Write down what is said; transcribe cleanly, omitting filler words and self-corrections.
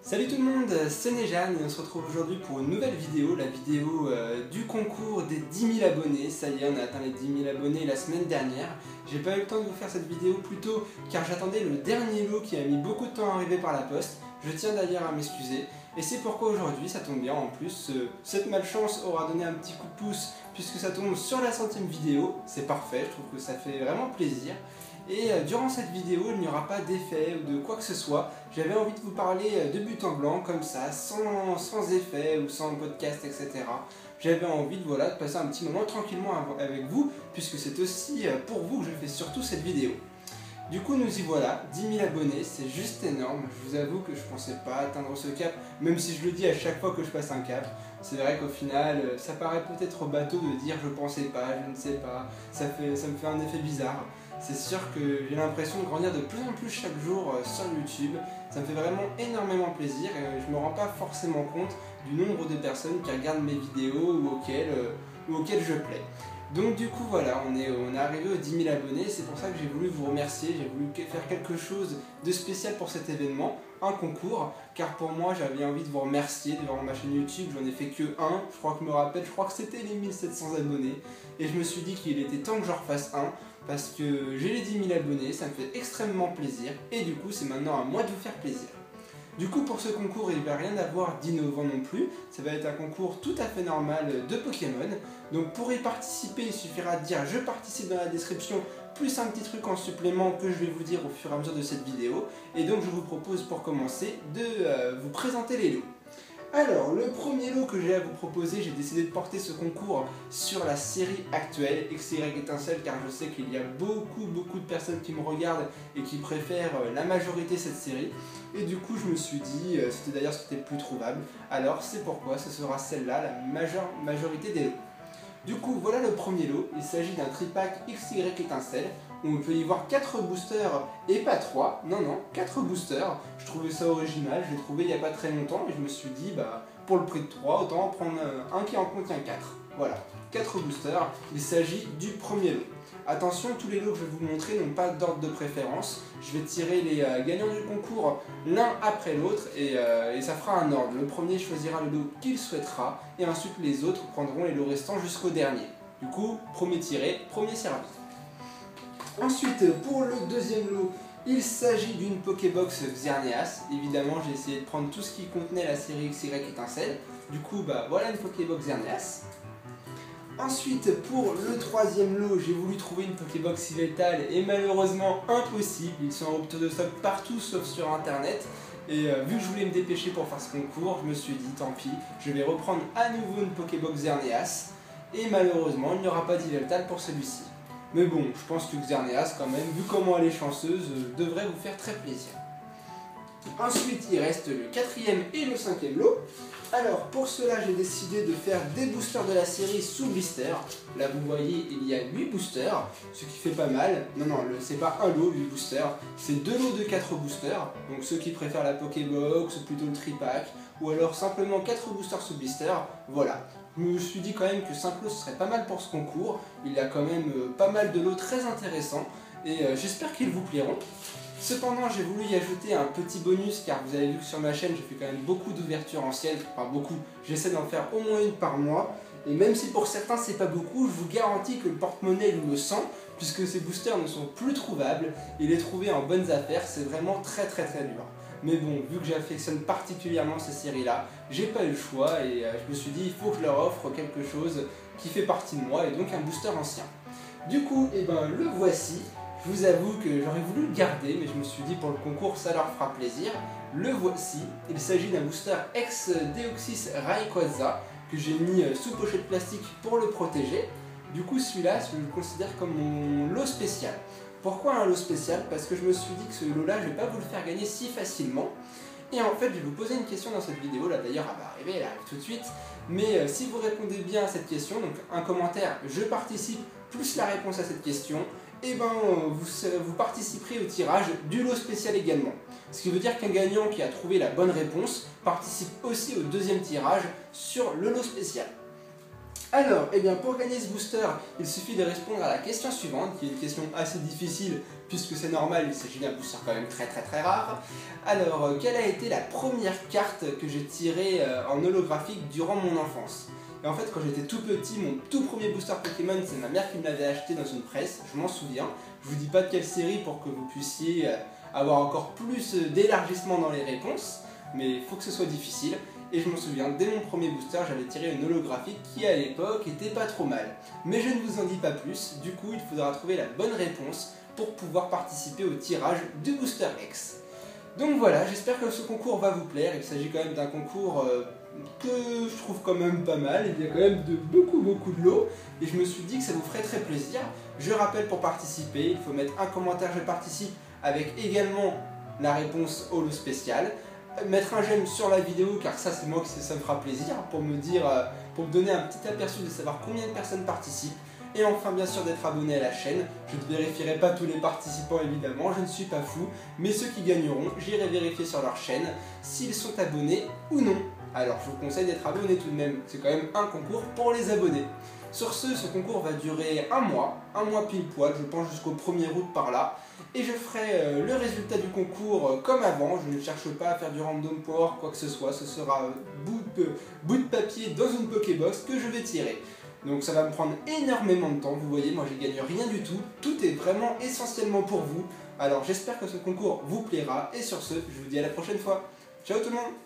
Salut tout le monde, c'est Néjane et on se retrouve aujourd'hui pour une nouvelle vidéo, la vidéo du concours des 10 000 abonnés. Ça y est, on a atteint les 10 000 abonnés la semaine dernière. J'ai pas eu le temps de vous faire cette vidéo plus tôt car j'attendais le dernier lot qui a mis beaucoup de temps à arriver par la poste. Je tiens d'ailleurs à m'excuser et c'est pourquoi aujourd'hui, ça tombe bien en plus, cette malchance aura donné un petit coup de pouce puisque ça tombe sur la 100e vidéo. C'est parfait, je trouve que ça fait vraiment plaisir. Et durant cette vidéo, il n'y aura pas d'effet ou de quoi que ce soit. J'avais envie de vous parler de but en blanc, comme ça, sans effet ou sans podcast, etc. J'avais envie de passer un petit moment tranquillement avec vous, puisque c'est aussi pour vous que je fais surtout cette vidéo. Du coup, nous y voilà, 10 000 abonnés, c'est juste énorme. Je vous avoue que je pensais pas atteindre ce cap, même si je le dis à chaque fois que je passe un cap. C'est vrai qu'au final, ça paraît peut-être bateau de dire je pensais pas, je ne sais pas, ça me fait un effet bizarre. C'est sûr que j'ai l'impression de grandir de plus en plus chaque jour sur YouTube. Ça me fait vraiment énormément plaisir et je me rends pas forcément compte du nombre de personnes qui regardent mes vidéos ou auxquelles je plais. Donc du coup voilà, on est arrivé aux 10 000 abonnés, c'est pour ça que j'ai voulu vous remercier, j'ai voulu faire quelque chose de spécial pour cet événement, un concours, car pour moi j'avais envie de vous remercier devant ma chaîne YouTube, j'en ai fait que un, je crois que c'était les 1700 abonnés, et je me suis dit qu'il était temps que j'en refasse un, parce que j'ai les 10 000 abonnés, ça me fait extrêmement plaisir, et du coup c'est maintenant à moi de vous faire plaisir. Du coup pour ce concours il ne va rien avoir d'innovant non plus, ça va être un concours tout à fait normal de Pokémon. Donc pour y participer il suffira de dire je participe dans la description plus un petit truc en supplément que je vais vous dire au fur et à mesure de cette vidéo. Et donc je vous propose pour commencer de vous présenter les lots. Alors, le premier lot que j'ai à vous proposer, j'ai décidé de porter ce concours sur la série actuelle, XY Étincelle, car je sais qu'il y a beaucoup de personnes qui me regardent et qui préfèrent la majorité cette série. Et du coup, je me suis dit, c'était d'ailleurs ce qui était le plus trouvable, alors c'est pourquoi ce sera celle-là, la majorité des lots. Du coup, voilà le premier lot, il s'agit d'un tripack XY Étincelle, où on peut y voir 4 boosters et pas 3, non, 4 boosters. Je trouvais ça original, je l'ai trouvé il n'y a pas très longtemps et je me suis dit, pour le prix de 3, autant en prendre un qui en contient 4. Voilà, 4 boosters, il s'agit du premier lot. Attention, tous les lots que je vais vous montrer n'ont pas d'ordre de préférence. Je vais tirer les gagnants du concours l'un après l'autre et ça fera un ordre. Le premier choisira le lot qu'il souhaitera et ensuite les autres prendront les lots restants jusqu'au dernier. Du coup, premier tiré, premier servi. Ensuite, pour le deuxième lot, il s'agit d'une Pokébox Xerneas. Évidemment, j'ai essayé de prendre tout ce qui contenait la série XY Étincelle. Du coup, voilà une Pokébox Xerneas. Ensuite, pour le troisième lot, j'ai voulu trouver une Pokébox Yveltal et malheureusement impossible. Ils sont en rupture de stock partout sauf sur internet. Et vu que je voulais me dépêcher pour faire ce concours, je me suis dit tant pis, je vais reprendre à nouveau une Pokébox Xerneas. Et malheureusement, il n'y aura pas d'Yveltal pour celui-ci. Mais bon, je pense que Xerneas, quand même, vu comment elle est chanceuse, devrait vous faire très plaisir. Ensuite, il reste le quatrième et le cinquième lot. Alors, pour cela, j'ai décidé de faire des boosters de la série sous blister. Là, vous voyez, il y a 8 boosters, ce qui fait pas mal. Non, c'est pas un lot, 8 boosters, c'est 2 lots de 4 boosters. Donc, ceux qui préfèrent la Pokébox, ou plutôt le tripack, ou alors simplement 4 boosters sous blister, voilà. Je me suis dit quand même que 5 lots ce serait pas mal pour ce concours. Il y a quand même pas mal de lots très intéressants et j'espère qu'ils vous plairont. Cependant, j'ai voulu y ajouter un petit bonus car vous avez vu que sur ma chaîne, j'ai fait quand même beaucoup d'ouvertures anciennes. Enfin beaucoup, j'essaie d'en faire au moins une par mois. Et même si pour certains c'est pas beaucoup, je vous garantis que le porte-monnaie le sent puisque ces boosters ne sont plus trouvables et les trouver en bonnes affaires, c'est vraiment très dur. Mais bon, vu que j'affectionne particulièrement ces séries-là, j'ai pas eu le choix et je me suis dit il faut que je leur offre quelque chose qui fait partie de moi et donc un booster ancien. Du coup, le voici. Je vous avoue que j'aurais voulu le garder, mais je me suis dit pour le concours ça leur fera plaisir. Le voici. Il s'agit d'un booster ex-Deoxys Rayquaza que j'ai mis sous pochette plastique pour le protéger. Du coup, celui-là, je le considère comme mon lot spécial. Pourquoi un lot spécial? Parce que je me suis dit que ce lot-là, je ne vais pas vous le faire gagner si facilement. Et en fait, je vais vous poser une question dans cette vidéo, là d'ailleurs elle va arriver, elle arrive tout de suite. Mais si vous répondez bien à cette question, donc un commentaire, je participe, plus la réponse à cette question, et vous participerez au tirage du lot spécial également. Ce qui veut dire qu'un gagnant qui a trouvé la bonne réponse participe aussi au deuxième tirage sur le lot spécial. Alors, eh bien, pour gagner ce booster, il suffit de répondre à la question suivante, qui est une question assez difficile, puisque c'est normal, il s'agit d'un booster quand même très rare. Alors, quelle a été la première carte que j'ai tirée en holographique durant mon enfance? Et en fait, quand j'étais tout petit, mon tout premier booster Pokémon, c'est ma mère qui me l'avait acheté dans une presse, je m'en souviens. Je vous dis pas de quelle série pour que vous puissiez avoir encore plus d'élargissement dans les réponses, mais il faut que ce soit difficile. Et je m'en souviens, dès mon premier booster, j'avais tiré une holographique qui à l'époque était pas trop mal. Mais je ne vous en dis pas plus, du coup il faudra trouver la bonne réponse pour pouvoir participer au tirage du Booster X. Donc voilà, j'espère que ce concours va vous plaire. Il s'agit quand même d'un concours que je trouve quand même pas mal. Il y a quand même beaucoup de lots. Et je me suis dit que ça vous ferait très plaisir. Je rappelle, pour participer, il faut mettre un commentaire « Je participe » avec également la réponse au lot spécial. Mettre un j'aime sur la vidéo, car ça c'est moi que ça me fera plaisir, pour me dire, pour me donner un petit aperçu de savoir combien de personnes participent. Et enfin bien sûr d'être abonné à la chaîne. Je ne vérifierai pas tous les participants évidemment, je ne suis pas fou, mais ceux qui gagneront, j'irai vérifier sur leur chaîne s'ils sont abonnés ou non. Alors je vous conseille d'être abonné tout de même, c'est quand même un concours pour les abonnés. Sur ce concours va durer un mois pile poil, je pense jusqu'au 1er août par là. Et je ferai le résultat du concours comme avant, je ne cherche pas à faire du random power, quoi que ce soit, ce sera bout de papier dans une Pokébox que je vais tirer. Donc ça va me prendre énormément de temps, vous voyez, moi je gagne rien du tout, tout est vraiment essentiellement pour vous. Alors j'espère que ce concours vous plaira, et sur ce, je vous dis à la prochaine fois. Ciao tout le monde!